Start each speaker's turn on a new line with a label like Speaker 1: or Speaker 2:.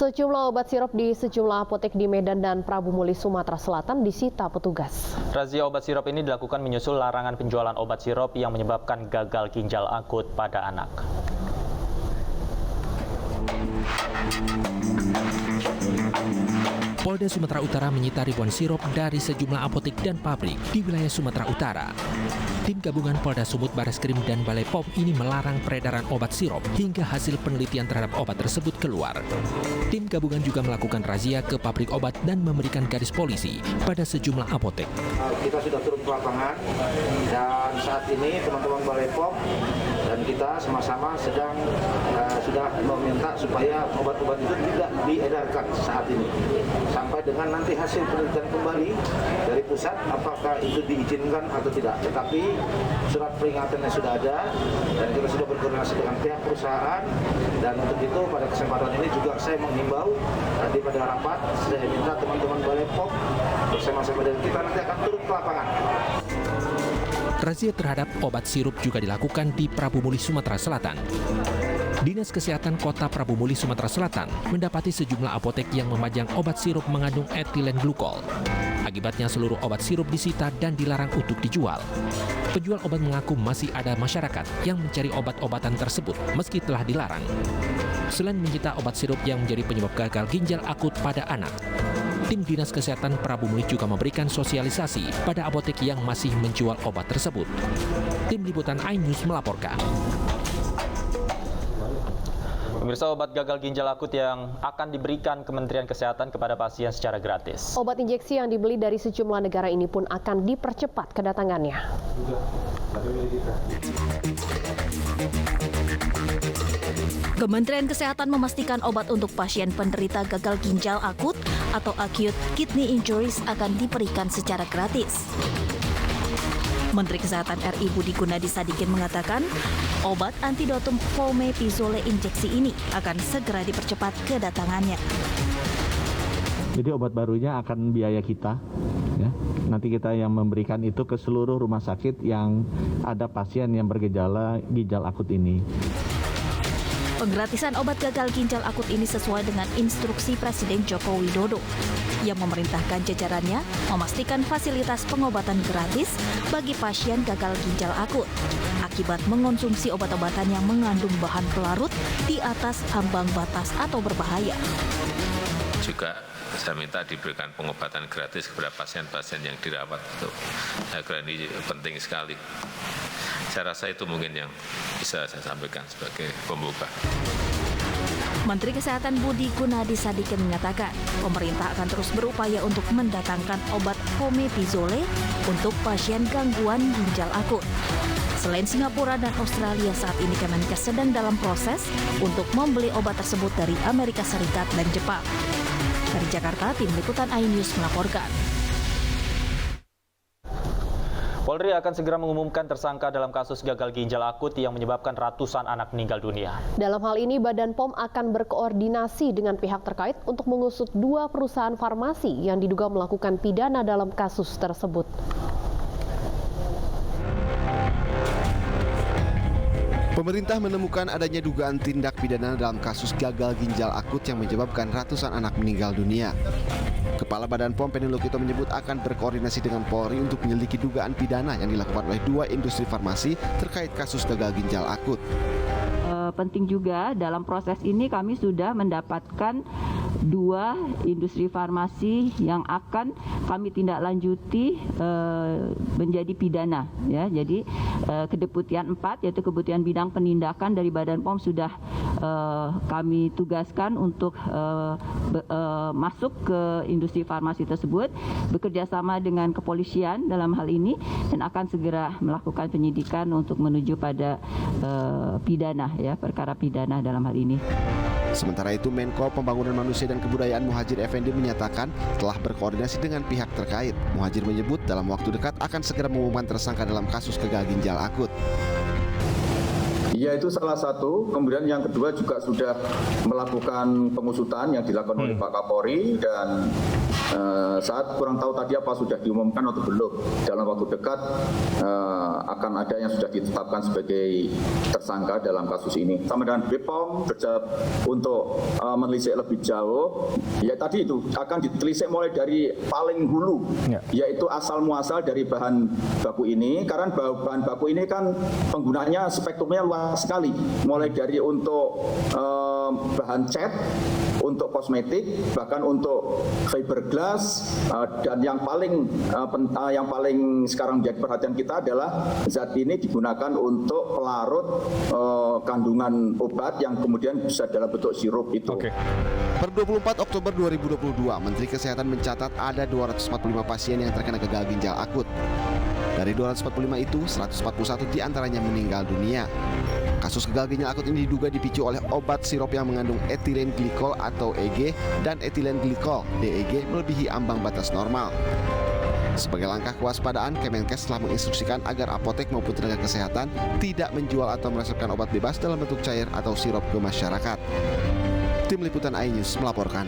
Speaker 1: Sejumlah obat sirop di sejumlah apotek di Medan dan Prabu Muli, Sumatera Selatan disita petugas.
Speaker 2: Razia obat sirop ini dilakukan menyusul larangan penjualan obat sirop yang menyebabkan gagal ginjal akut pada anak.
Speaker 3: Polda Sumatera Utara menyita ribuan sirop dari sejumlah apotek dan pabrik di wilayah Sumatera Utara. Tim gabungan Polda Sumut, Bareskrim, dan Balai POM ini melarang peredaran obat sirop hingga hasil penelitian terhadap obat tersebut keluar. Tim gabungan juga melakukan razia ke pabrik obat dan memberikan garis polisi pada sejumlah apotek.
Speaker 4: Kita sudah turun ke lapangan dan saat ini teman-teman Balai POM dan kita sama-sama sudah meminta supaya obat-obat itu tidak diedarkan saat ini. Sampai dengan nanti hasil penelitian kembali dari pusat apakah itu diizinkan atau tidak. Tetapi surat peringatannya sudah ada dan kita sudah berkoordinasi dengan pihak perusahaan, dan untuk itu pada kesempatan ini juga saya menghimbau tadi pada rapat saya minta teman-teman Balai POM bersama-sama dengan kita nanti akan turun ke lapangan.
Speaker 3: Razia terhadap obat sirup juga dilakukan di Prabu Muli, Sumatera Selatan. Dinas Kesehatan Kota Prabu Muli, Sumatera Selatan mendapati sejumlah apotek yang memajang obat sirup mengandung etilen glukol. Akibatnya seluruh obat sirup disita dan dilarang untuk dijual. Penjual obat mengaku masih ada masyarakat yang mencari obat-obatan tersebut meski telah dilarang. Selain menyita obat sirup yang menjadi penyebab gagal ginjal akut pada anak, tim Dinas Kesehatan Prabu Muli juga memberikan sosialisasi pada apotek yang masih menjual obat tersebut. Tim Liputan iNews melaporkan.
Speaker 2: Pemirsa, obat gagal ginjal akut yang akan diberikan Kementerian Kesehatan kepada pasien secara gratis.
Speaker 1: Obat injeksi yang dibeli dari sejumlah negara ini pun akan dipercepat kedatangannya.
Speaker 5: Kementerian Kesehatan memastikan obat untuk pasien penderita gagal ginjal akut atau acute kidney injuries akan diberikan secara gratis. Menteri Kesehatan RI Budi Gunadi Sadikin mengatakan, obat antidotum fomepizole injeksi ini akan segera dipercepat kedatangannya.
Speaker 6: Jadi obat barunya akan biaya kita, ya. Nanti kita yang memberikan itu ke seluruh rumah sakit yang ada pasien yang bergejala ginjal akut ini.
Speaker 5: Penggratisan obat gagal ginjal akut ini sesuai dengan instruksi Presiden Joko Widodo yang memerintahkan jajarannya memastikan fasilitas pengobatan gratis bagi pasien gagal ginjal akut akibat mengonsumsi obat-obatan yang mengandung bahan pelarut di atas ambang batas atau berbahaya.
Speaker 7: Juga saya minta diberikan pengobatan gratis kepada pasien-pasien yang dirawat. Saya kira ini penting sekali. Saya rasa itu mungkin yang bisa saya sampaikan sebagai pembuka.
Speaker 5: Menteri Kesehatan Budi Gunadi Sadikin mengatakan, pemerintah akan terus berupaya untuk mendatangkan obat fomepizole untuk pasien gangguan ginjal akut. Selain Singapura dan Australia, saat ini Kemenkes sedang dalam proses untuk membeli obat tersebut dari Amerika Serikat dan Jepang. Dari Jakarta, Tim Liputan iNews melaporkan.
Speaker 2: Polri akan segera mengumumkan tersangka dalam kasus gagal ginjal akut yang menyebabkan ratusan anak meninggal dunia.
Speaker 1: Dalam hal ini, Badan POM akan berkoordinasi dengan pihak terkait untuk mengusut 2 perusahaan farmasi yang diduga melakukan pidana dalam kasus tersebut.
Speaker 8: Pemerintah menemukan adanya dugaan tindak pidana dalam kasus gagal ginjal akut yang menyebabkan ratusan anak meninggal dunia. Kepala Badan POM Penny Lokito menyebut akan berkoordinasi dengan Polri untuk menyelidiki dugaan pidana yang dilakukan oleh 2 industri farmasi terkait kasus gagal ginjal akut.
Speaker 9: Penting juga dalam proses ini kami sudah mendapatkan 2 industri farmasi yang akan kami tindak lanjuti menjadi pidana, ya. Jadi Kedeputian 4 yaitu Kedeputian Bidang Penindakan dari Badan POM sudah kami tugaskan untuk masuk ke industri farmasi tersebut, bekerja sama dengan kepolisian dalam hal ini, dan akan segera melakukan penyidikan untuk menuju pada pidana, ya, perkara pidana dalam hal ini.
Speaker 8: Sementara itu, Menko Pembangunan Manusia dan Kebudayaan Muhadjir Effendi menyatakan telah berkoordinasi dengan pihak terkait. Muhadjir menyebut dalam waktu dekat akan segera mengumumkan tersangka dalam kasus gagal ginjal akut.
Speaker 10: Iya, itu salah satu. Kemudian yang kedua juga sudah melakukan pengusutan yang dilakukan oleh Pak Kapolri, dan saat kurang tahu tadi apa sudah diumumkan atau belum. Dalam waktu dekat akan ada yang sudah ditetapkan sebagai tersangka dalam kasus ini. Sama dengan BPOM bersiap untuk menelisik lebih jauh. Ya tadi itu akan ditelisik mulai dari paling hulu, yaitu asal muasal dari bahan baku ini. Karena bahan baku ini kan penggunaannya spektrumnya luas sekali, mulai dari untuk bahan cat, untuk kosmetik, bahkan untuk fiberglass, dan yang paling sekarang menjadi perhatian kita adalah zat ini digunakan untuk pelarut kandungan obat yang kemudian bisa dalam bentuk sirup itu.
Speaker 8: Per 24 Oktober 2022, Menteri Kesehatan mencatat ada 245 pasien yang terkena gagal ginjal akut. Dari 245 itu, 141 diantaranya meninggal dunia. Kasus gagal ginjal akut ini diduga dipicu oleh obat sirup yang mengandung etilen glikol atau EG dan etilen glikol DEG melebihi ambang batas normal. Sebagai langkah kewaspadaan, Kemenkes telah menginstruksikan agar apotek maupun tenaga kesehatan tidak menjual atau meresepkan obat bebas dalam bentuk cair atau sirup ke masyarakat. Tim Liputan iNews melaporkan.